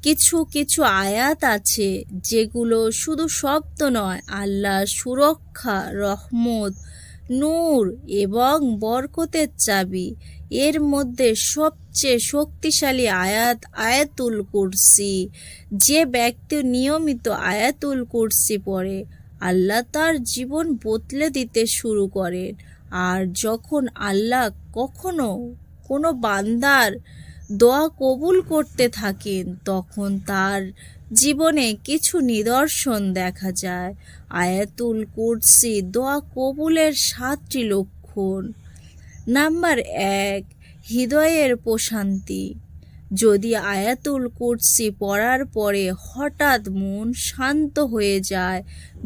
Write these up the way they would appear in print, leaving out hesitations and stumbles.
কিছু কিছু আয়াত আছে যেগুলো শুধু শব্দ নয়, আল্লাহর সুরক্ষা, রহমত, নূর এবং বরকতের চাবি। এর মধ্যে সবচেয়ে শক্তিশালী আয়াত আয়াতুল কুরসি। যে ব্যক্তি নিয়মিত আয়াতুল কুরসি পড়ে, আল্লাহ তার জীবন বদলে দিতে শুরু করেন। আর যখন আল্লাহ কখনো কোনো বান্দার দোয়া কবুল করতে থাকেন, তখন তার জীবনে কিছু নিদর্শন দেখা যায়। আয়াতুল কুরসি দোয়া কবুলের 7টি লক্ষণ। নাম্বার 1, হৃদয়ের প্রশান্তি। যদি আয়াতুল কুরসি পড়ার পরে হঠাৎ মন শান্ত হয়ে যায়,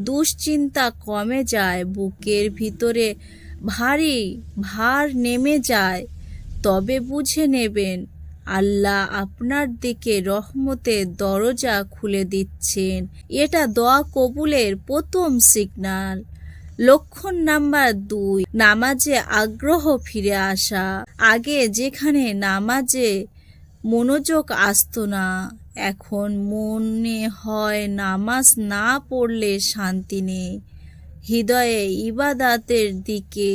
দুশ্চিন্তা কমে যায়, বুকের ভিতরে ভারী ভার নেমে যায়, তবে বুঝে নেবেন আল্লাহ আপনার দিকে রহমতের দরজা খুলে দিচ্ছেন। এটা দোয়া কবুলের প্রথম সিগন্যাল। লক্ষণ নাম্বার 2, নামাজে আগ্রহ ফিরে আসা। আগে যেখানে নামাজে মনোযোগ আসতো না, এখন মনে হয় নামাজ না পড়লে শান্তি নেই। হৃদয়ে ইবাদাতের দিকে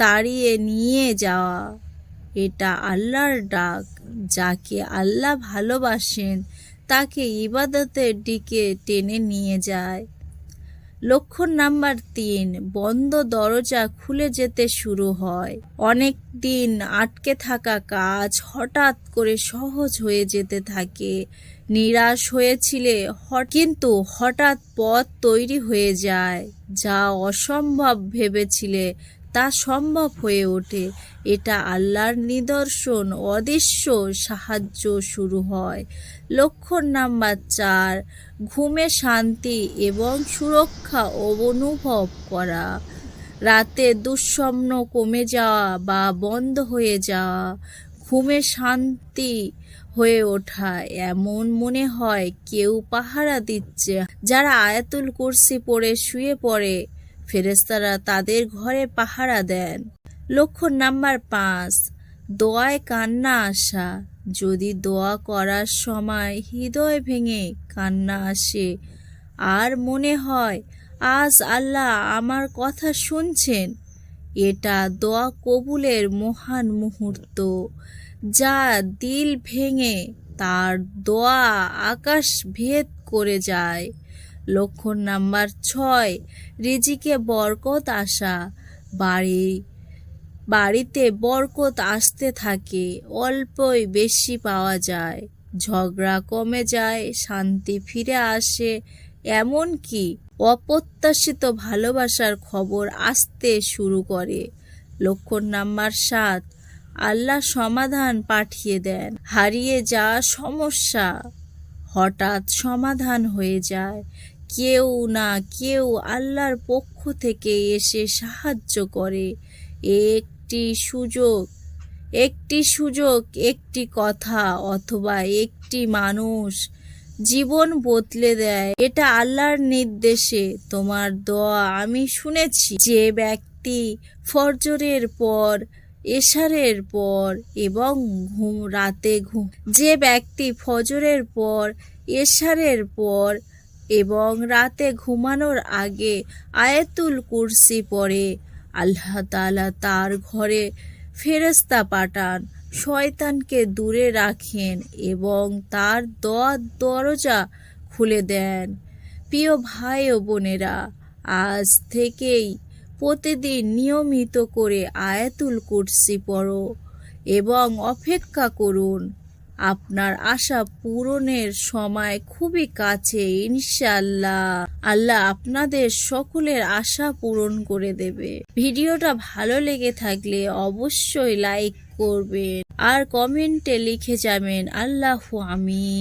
তাড়িয়ে নিয়ে যাওয়া, এটা আল্লাহর ডাক। যাকে আল্লাহ ভালোবাসেন তাকে ইবাদতের দিকে টেনে নিয়ে যায়। লক্ষণ নাম্বার 3, বন্ধ দরজা খুলে যেতে শুরু হয়। অনেক দিন আটকে থাকা কাজ হঠাৎ করে সহজ হয়ে যেতে থাকে। নিরাশ হয়েছিলে, কিন্তু হঠাৎ পথ তৈরি হয়ে যায়। যা অসম্ভব ভেবেছিলে তা সম্ভব হয়ে ওঠে। এটা আল্লাহর নিদর্শন, অদৃশ্য সাহায্য শুরু হয়। লক্ষণ নাম্বার 4, ঘুমে শান্তি এবং সুরক্ষা অনুভব করা। রাতে দুঃস্বপ্ন কমে যাওয়া বা বন্ধ হয়ে যাওয়া, ঘুমে শান্তি হয়ে ওঠা, এমন মনে হয় কেউ পাহারা দিচ্ছে। যারা আয়াতুল কুরসি পড়ে শুয়ে পড়ে, ফেরেশতারা তাদের ঘরে পাহারা দেন। লক্ষণ নাম্বার 5, দোয়ায় কান্না আসা। যদি দোয়া করার সময় হৃদয় ভেঙে কান্না আসে আর মনে হয় আজ আল্লাহ আমার কথা শুনছেন, এটা দোয়া কবুলের মহান মুহূর্ত। যা দিল ভেঙে তার দোয়া আকাশ ভেদ করে যায়। লক্ষণ নাম্বার 6, রিজিকে বরকত আসা। বাড়িতে বরকত আসতে থাকে, অল্পই বেশি পাওয়া যায়, ঝগড়া কমে যায়, শান্তি ফিরে আসে, এমনকি অপ্রত্যাশিত ভালোবাসার খবর আসতে শুরু করে। লক্ষণ নাম্বার 7, আল্লাহ সমাধান পাঠিয়ে দেন। হারিয়ে যাওয়া সমস্যা হঠাৎ সমাধান হয়ে যায়। কেউ না কেউ আল্লাহর পক্ষ থেকে এসে সাহায্য করে। একটি সুযোগ, একটি কথা অথবা একটি মানুষ জীবন বদলে দেয়। এটা আল্লাহর নির্দেশে তোমার দোয়া আমি শুনেছি। যে ব্যক্তি ফজরের পর, এশারের পর এবং রাতে ঘুমানোর আগে আয়াতুল কুরসি পড়ে, আল্লাহ তাআলা তার ঘরে ফেরেশতা পাঠান, শয়তানকে দূরে রাখেন এবং তার দরজা খুলে দেন। প্রিয় ভাই ও বোনেরা, আজ থেকেই প্রতিদিন নিয়মিত করে আয়াতুল কুরসি পড়ো এবং অপেক্ষা করুন। আপনার আশা পূরণের সময় খুবই কাছে। ইনশাআল্লাহ আল্লাহ আপনাদের সকলের আশা পূরণ করে দেবে। ভিডিওটা ভালো লেগে থাকলে অবশ্যই লাইক করবেন আর কমেন্টে লিখে যাবেন আল্লাহু আমিন।